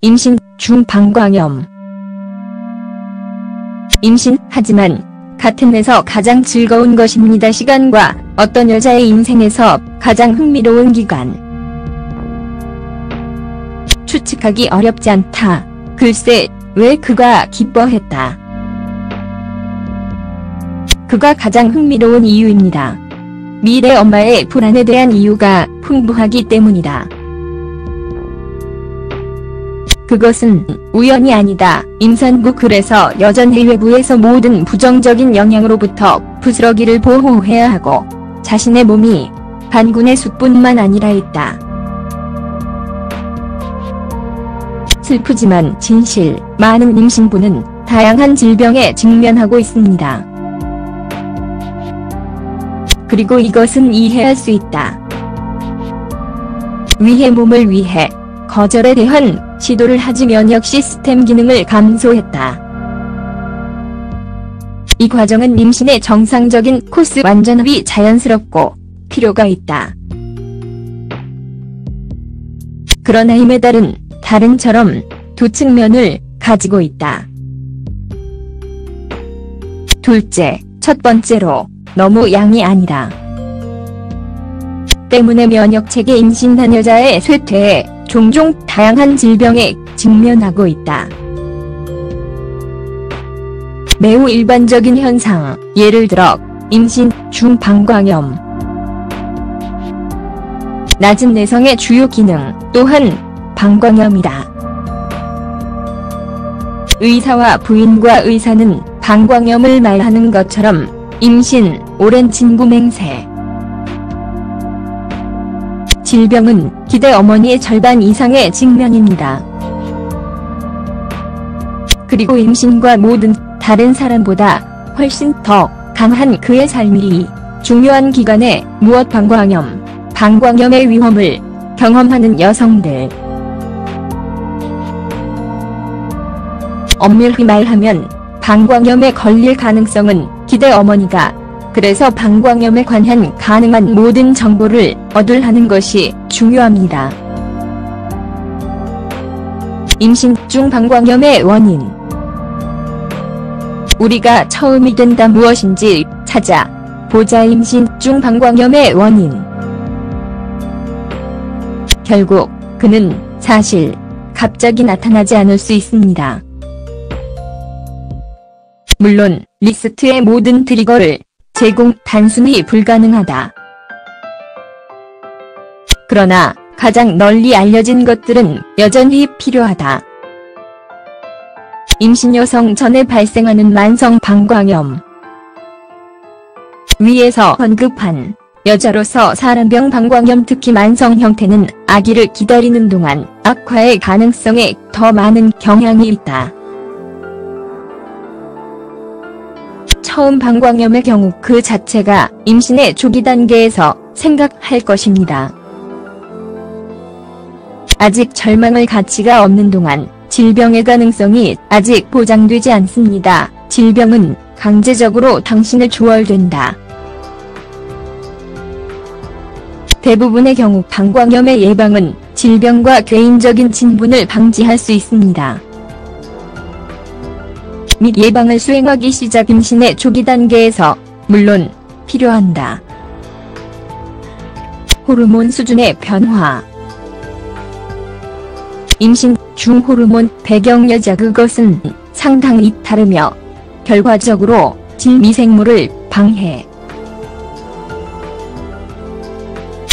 임신 중 방광염. 임신하지만 같은 데서 가장 즐거운 것입니다. 시간과 어떤 여자의 인생에서 가장 흥미로운 기간. 추측하기 어렵지 않다. 글쎄, 왜 그가 기뻐했다. 그가 가장 흥미로운 이유입니다. 미래 엄마의 불안에 대한 이유가 풍부하기 때문이다. 그것은 우연이 아니다. 임산부 그래서 여전히 외부에서 모든 부정적인 영향으로부터 부스러기를 보호해야 하고 자신의 몸이 반군의 숫뿐만 아니라 있다. 슬프지만 진실, 많은 임신부는 다양한 질병에 직면하고 있습니다. 그리고 이것은 이해할 수 있다. 위해 몸을 위해 거절에 대한 시도를 하지 면역 시스템 기능을 감소했다. 이 과정은 임신의 정상적인 코스 완전합이 자연스럽고 필요가 있다. 그러나 이 메달은 다른처럼 두 측면을 가지고 있다. 둘째, 첫 번째로 너무 양이 아니라 때문에 면역체계 임신한 여자의 쇠퇴에 종종 다양한 질병에 직면하고 있다. 매우 일반적인 현상, 예를 들어 임신 중 방광염, 낮은 내성의 주요 기능, 또한 방광염이다. 의사와 부인과 의사는 방광염을 말하는 것처럼 임신, 오랜 친구 맹세. 질병은 기대 어머니의 절반 이상의 직면입니다. 그리고 임신과 모든 다른 사람보다 훨씬 더 강한 그의 삶이 중요한 기간에 무엇 방광염의 위험을 경험하는 여성들. 엄밀히 말하면 방광염에 걸릴 가능성은 기대 어머니가 그래서 방광염에 관한 가능한 모든 정보를 얻으려 하는 것이 중요합니다. 임신 중 방광염의 원인. 우리가 처음이 된다 무엇인지 찾아보자. 임신 중 방광염의 원인. 결국 그는 사실 갑자기 나타나지 않을 수 있습니다. 물론 리스트의 모든 트리거를 제공 단순히 불가능하다. 그러나 가장 널리 알려진 것들은 여전히 필요하다. 임신 여성 전에 발생하는 만성 방광염. 위에서 언급한 여자로서 사람병 방광염, 특히 만성 형태는 아기를 기다리는 동안 악화의 가능성에 더 많은 경향이 있다. 처음 방광염의 경우 그 자체가 임신의 초기 단계에서 생각할 것입니다. 아직 절망할 가치가 없는 동안 질병의 가능성이 아직 보장되지 않습니다. 질병은 강제적으로 당신을 조월된다. 대부분의 경우 방광염의 예방은 질병과 개인적인 친분을 방지할 수 있습니다. 및 예방을 수행하기 시작 임신의 초기 단계에서 물론 필요한다. 호르몬 수준의 변화. 임신 중 호르몬 배경 여자 그것은 상당히 다르며 결과적으로 질미생물을 방해.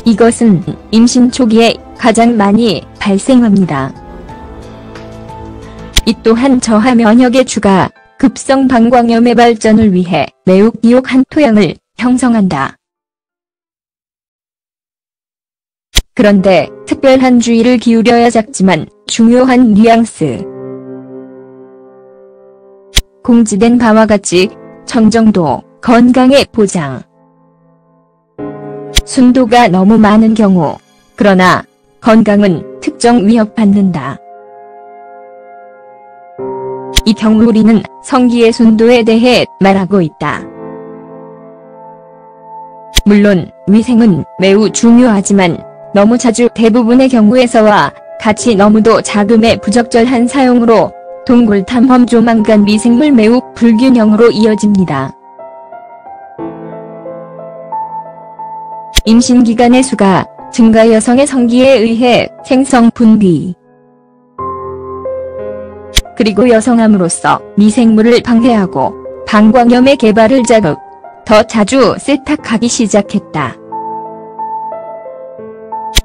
이것은 임신 초기에 가장 많이 발생합니다. 이 또한 저하 면역의 주가 급성 방광염의 발전을 위해 매우 비옥한 토양을 형성한다. 그런데 특별한 주의를 기울여야 작지만 중요한 뉘앙스. 공지된 바와 같이 청정도, 건강의 보장. 순도가 너무 많은 경우, 그러나 건강은 특정 위협받는다. 이 경우 우리는 성기의 순도에 대해 말하고 있다. 물론 위생은 매우 중요하지만 너무 자주 대부분의 경우에서와 같이 너무도 자금의 부적절한 사용으로 동굴탐험 조만간 미생물 매우 불균형으로 이어집니다. 임신기간의 수가 증가 여성의 성기에 의해 생성 분비 그리고 여성함으로써 미생물을 방해하고 방광염의 개발을 더 자주 세탁하기 시작했다.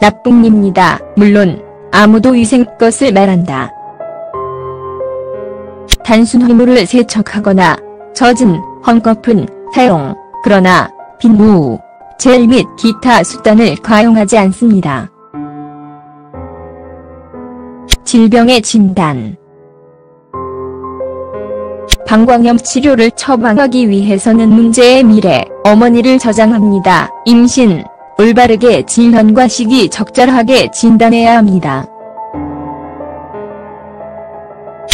나쁨입니다. 물론 아무도 위생 것을 말한다. 단순 허물을 세척하거나 젖은 헝겊은 사용, 그러나 빗무, 젤 및 기타 수단을 과용하지 않습니다. 질병의 진단. 방광염 치료를 처방하기 위해서는 문제의 미래, 어머니를 저장합니다. 임신, 올바르게 진단과 시기 적절하게 진단해야 합니다.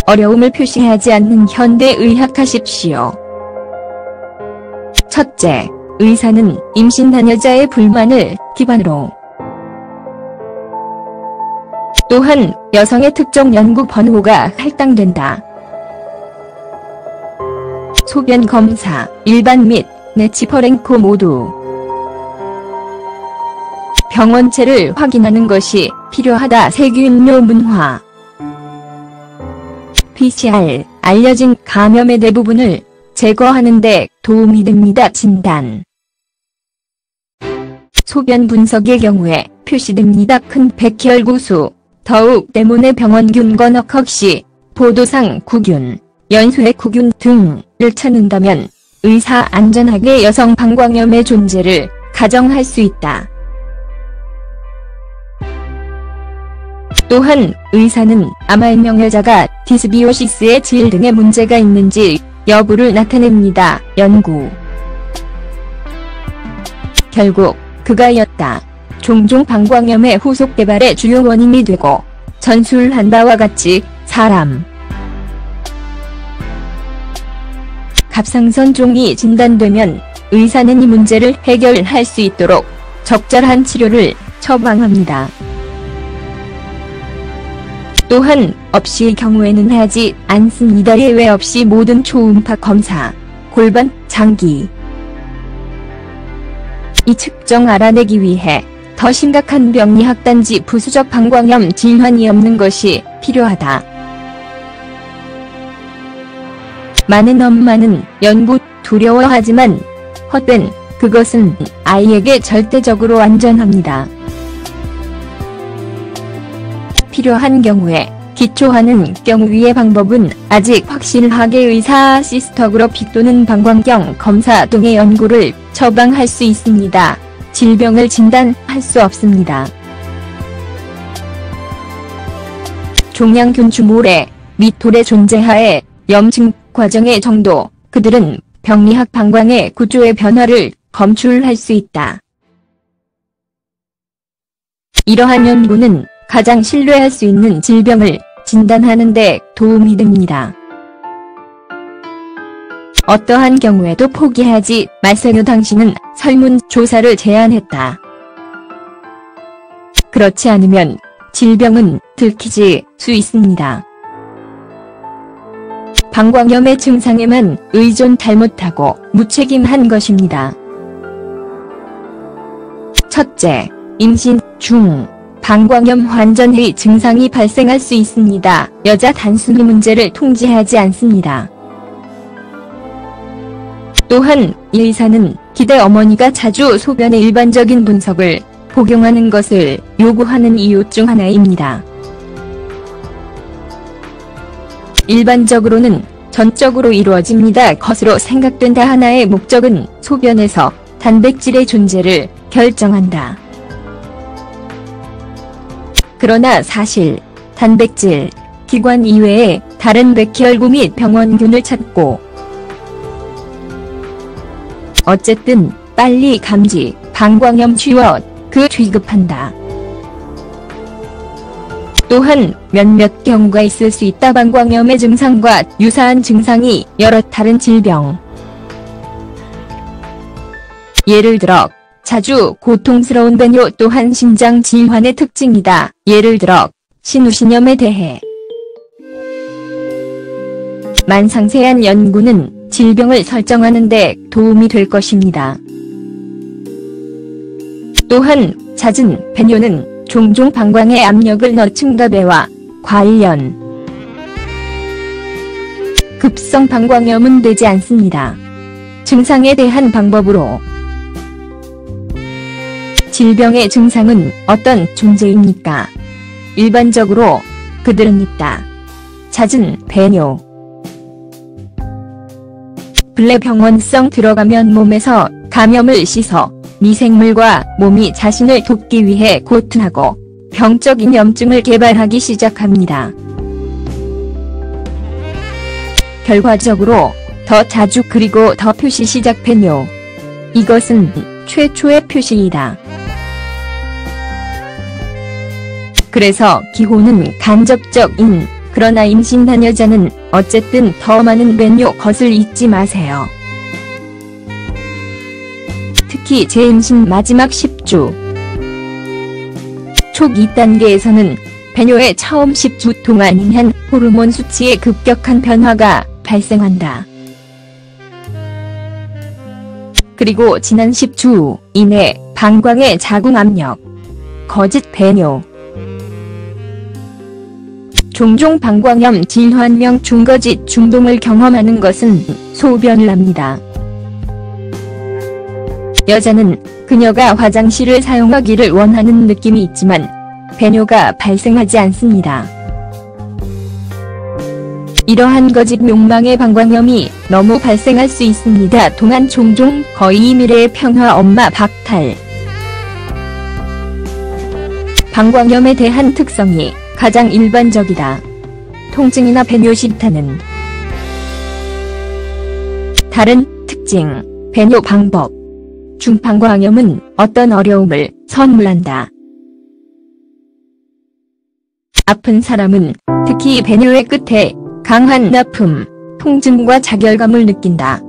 어려움을 표시하지 않는 현대의학하십시오. 첫째, 의사는 임신한 여자의 불만을 기반으로 또한 여성의 특정 연구 번호가 할당된다. 소변 검사, 일반 및 네치퍼랭코 모두 병원체를 확인하는 것이 필요하다. 세균료 문화. PCR, 알려진 감염의 대부분을 제거하는 데 도움이 됩니다. 진단. 소변 분석의 경우에 표시됩니다. 큰 백혈구수, 더욱 때문에 병원균 건어컥시, 포도상 구균, 연수의 구균 등을 찾는다면 의사 안전하게 여성 방광염의 존재를 가정할 수 있다. 또한 의사는 아말명 여자가 디스비오시스의 질 등의 문제가 있는지 여부를 나타냅니다. 연구. 결국 그가였다. 종종 방광염의 후속 개발의 주요 원인이 되고 전술한 바와 같이 사람 갑상선종이 진단되면 의사는 이 문제를 해결할 수 있도록 적절한 치료를 처방합니다. 또한 없이의 경우에는 하지 않습니다. 예외 없이 모든 초음파 검사, 골반, 장기 이 측정 알아내기 위해 더 심각한 병리학 단지 부수적 방광염 질환이 없는 것이 필요하다. 많은 엄마는 연구 두려워하지만 헛된 그것은 아이에게 절대적으로 안전합니다. 필요한 경우에 기초하는 경우의 방법은 아직 확실하게 의사 시스터그래피 또는 방광경 검사 등의 연구를 처방할 수 있습니다. 질병을 진단할 수 없습니다. 종양균 주모래 및 돌의 존재하에 염증 과정의 정도, 그들은 병리학 방광의 구조의 변화를 검출할 수 있다. 이러한 연구는 가장 신뢰할 수 있는 질병을 진단하는 데 도움이 됩니다. 어떠한 경우에도 포기하지 마세요. 당신은 설문조사를 제안했다. 그렇지 않으면 질병은 들키질 수 있습니다. 방광염의 증상에만 의존 못하고 무책임한 것입니다. 첫째, 임신 중 방광염 환전의 증상이 발생할 수 있습니다. 여자 단순히 문제를 통제하지 않습니다. 또한 이 의사는 기대 어머니가 자주 소변의 일반적인 분석을 복용하는 것을 요구하는 이유 중 하나입니다. 일반적으로는 전적으로 이루어집니다. 것으로 생각된다. 하나의 목적은 소변에서 단백질의 존재를 결정한다. 그러나 사실 단백질, 기관 이외에 다른 백혈구 및 병원균을 찾고 어쨌든 빨리 감지, 방광염 치료, 취급한다. 또한 몇몇 경우가 있을 수 있다. 방광염의 증상과 유사한 증상이 여러 다른 질병. 예를 들어 자주 고통스러운 배뇨 또한 신장 질환의 특징이다. 예를 들어 신우신염에 대해 만상세한 연구는 질병을 설정하는 데 도움이 될 것입니다. 또한 잦은 배뇨는 종종 방광에 압력을 넣증가 배와 관련 급성 방광염은 되지 않습니다. 증상에 대한 방법으로 질병의 증상은 어떤 존재입니까? 일반적으로 그들은 있다. 잦은 배뇨. 블레병원성 들어가면 몸에서 감염을 씻어 미생물과 몸이 자신을 돕기 위해 고튼하고 병적인 염증을 개발하기 시작합니다. 결과적으로 더 자주 그리고 더 표시 시작 배뇨. 이것은 최초의 표시이다. 그래서 기호는 간접적인, 그러나 임신한 여자는 어쨌든 더 많은 배뇨 것을 잊지 마세요. 특히 재임신 마지막 10주. 초기 단계에서는 배뇨의 처음 10주 동안 인한 호르몬 수치의 급격한 변화가 발생한다. 그리고 지난 10주 이내 방광의 자궁 압력, 거짓 배뇨, 종종 방광염 질환명 중거짓 중동을 경험하는 것은 소변을 합니다. 여자는 그녀가 화장실을 사용하기를 원하는 느낌이 있지만 배뇨가 발생하지 않습니다. 이러한 거짓 욕망의 방광염이 너무 발생할 수 있습니다. 동안 종종 거의 미래의 평화 엄마 박탈. 방광염에 대한 특성이 가장 일반적이다. 통증이나 배뇨 싫다는 다른 특징, 배뇨 방법. 중방광염은 어떤 어려움을 선물한다. 아픈 사람은 특히 배뇨의 끝에 강한 아픔, 통증과 자결감을 느낀다.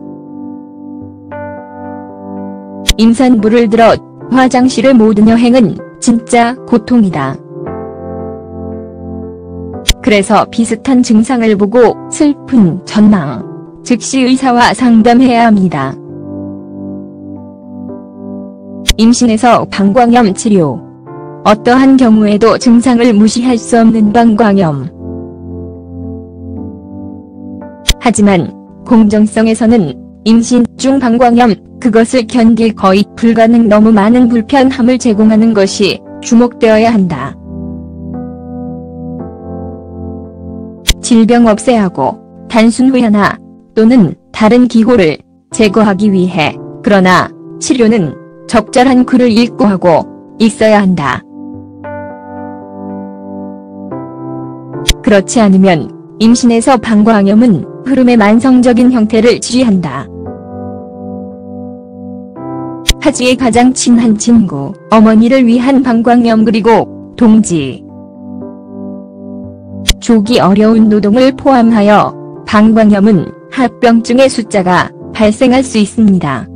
임산부를 들어 화장실을 모든 여행은 진짜 고통이다. 그래서 비슷한 증상을 보고 슬픈 전망, 즉시 의사와 상담해야 합니다. 임신에서 방광염 치료. 어떠한 경우에도 증상을 무시할 수 없는 방광염. 하지만 공정성에서는 임신 중 방광염, 그것을 견딜 거의 불가능 너무 많은 불편함을 제공하는 것이 주목되어야 한다. 질병 없애하고 단순 후연화 또는 다른 기호를 제거하기 위해, 그러나 치료는 적절한 글을 읽고 하고 있어야 한다. 그렇지 않으면 임신에서 방광염은 흐름의 만성적인 형태를 취한다. 하지의 가장 친한 친구, 어머니를 위한 방광염 그리고 동지. 조기 어려운 노동을 포함하여 방광염은 합병증의 숫자가 발생할 수 있습니다.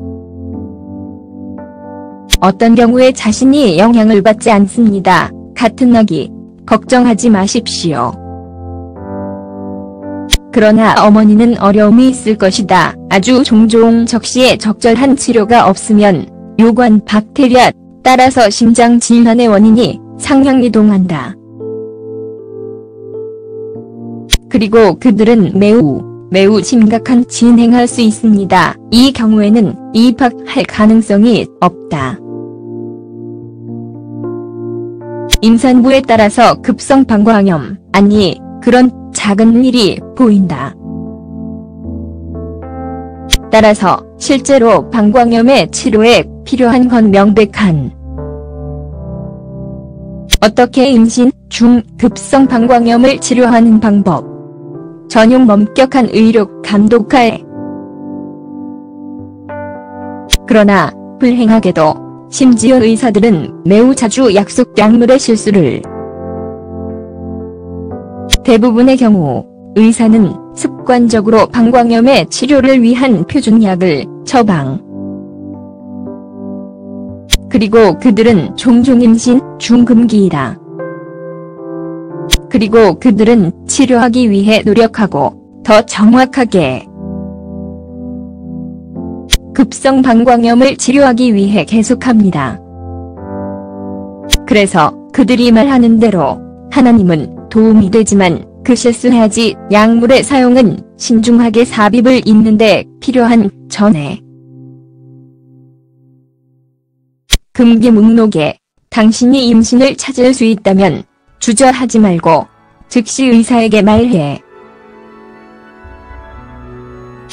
어떤 경우에 자신이 영향을 받지 않습니다. 같은 아기, 걱정하지 마십시오. 그러나 어머니는 어려움이 있을 것이다. 아주 종종 적시에 적절한 치료가 없으면 요관 박테리아, 따라서 심장 질환의 원인이 상향이동한다. 그리고 그들은 매우 심각한 진행할 수 있습니다. 이 경우에는 입학할 가능성이 없다. 임산부에 따라서 급성 방광염, 아니 그런 작은 일이 보인다. 따라서 실제로 방광염의 치료에 필요한 건 명백한. 어떻게 임신 중 급성 방광염을 치료하는 방법. 전용 엄격한 의료 감독하에. 그러나 불행하게도 심지어 의사들은 매우 자주 약속 약물의 실수를. 대부분의 경우 의사는 습관적으로 방광염의 치료를 위한 표준약을 처방. 그리고 그들은 종종 임신 중 금기이다. 그리고 그들은 치료하기 위해 노력하고 더 정확하게 급성 방광염을 치료하기 위해 계속합니다. 그래서 그들이 말하는 대로 하나님은 도움이 되지만 그 실수해야지 약물의 사용은 신중하게 삽입을 잇는데 필요한 전에 금기 목록에 당신이 임신을 찾을 수 있다면 주저하지 말고 즉시 의사에게 말해.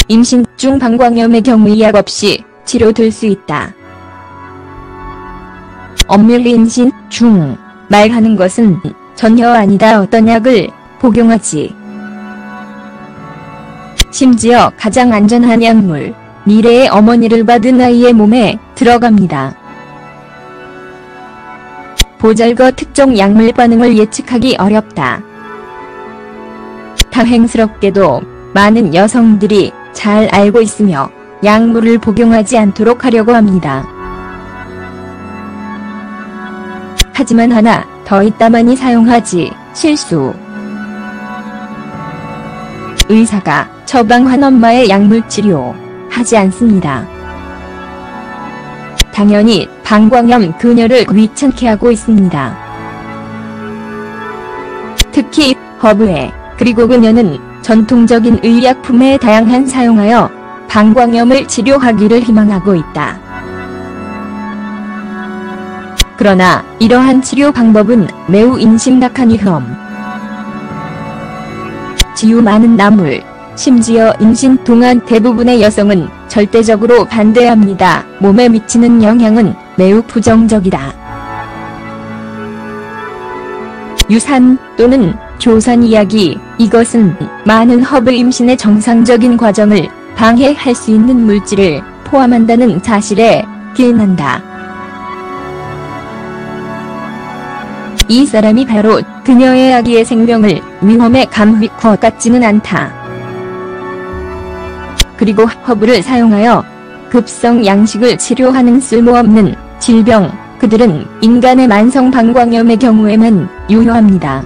임신 중 방광염의 경우 약 없이 치료될 수 있다. 엄밀히 임신 중 말하는 것은 전혀 아니다. 어떤 약을 복용하지. 심지어 가장 안전한 약물, 미래의 어머니를 받은 아이의 몸에 들어갑니다. 보잘것 특정 약물 반응을 예측하기 어렵다. 다행스럽게도 많은 여성들이 잘 알고 있으며 약물을 복용하지 않도록 하려고 합니다. 하지만 하나 더 있다만이 사용하지 실수. 의사가 처방한 엄마의 약물 치료 하지 않습니다. 당연히 방광염 그녀를 귀찮게 하고 있습니다. 특히 허브에 그리고 그녀는 전통적인 의약품에 다양한 사용하여 방광염을 치료하기를 희망하고 있다. 그러나 이러한 치료 방법은 매우 임심각한 위험. 지우 많은 나물, 심지어 임신 동안 대부분의 여성은 절대적으로 반대합니다. 몸에 미치는 영향은 매우 부정적이다. 유산 또는 조산 이야기, 이것은 많은 허브 임신의 정상적인 과정을 방해할 수 있는 물질을 포함한다는 사실에 기인한다. 이 사람이 바로 그녀의 아기의 생명을 위험에 감힐 것 같지는 않다. 그리고 허브를 사용하여 급성 양식을 치료하는 쓸모없는 질병, 그들은 인간의 만성 방광염의 경우에만 유효합니다.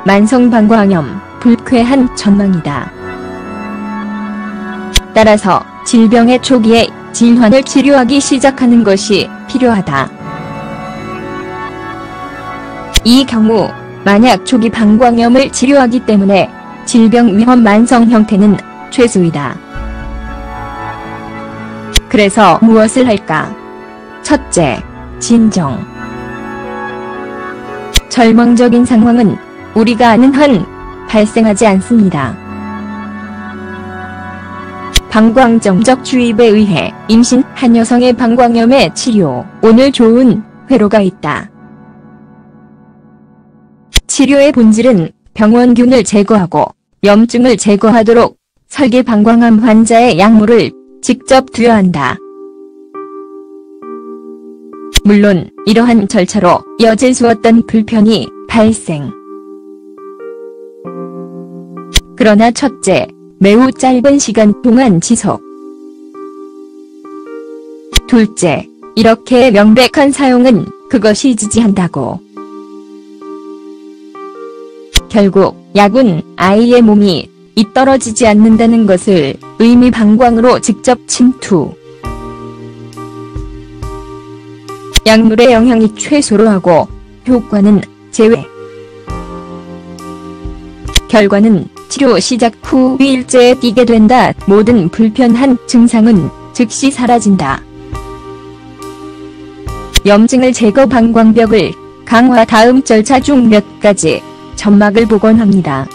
만성 방광염, 불쾌한 전망이다. 따라서 질병의 초기에 질환을 치료하기 시작하는 것이 필요하다. 이 경우 만약 초기 방광염을 치료하기 때문에 질병 위험 만성 형태는 최소이다. 그래서 무엇을 할까? 첫째, 진정. 절망적인 상황은 우리가 아는 한 발생하지 않습니다. 방광정적 주입에 의해 임신한 여성의 방광염의 치료. 오늘 좋은 회로가 있다. 치료의 본질은 병원균을 제거하고 염증을 제거하도록 설계 방광암 환자의 약물을 직접 투여한다. 물론 이러한 절차로 여질 수 없던 불편이 발생. 그러나 첫째, 매우 짧은 시간 동안 지속. 둘째, 이렇게 명백한 사용은 그것이 지지한다고. 결국 약은 아이의 몸이 떨어지지 않는다는 것을 의미 방광으로 직접 침투. 약물의 영향이 최소로 하고 효과는 제외. 결과는 치료 시작 후 일제에 띄게 된다. 모든 불편한 증상은 즉시 사라진다. 염증을 제거 방광벽을 강화. 다음 절차 중 몇 가지 점막을 복원합니다.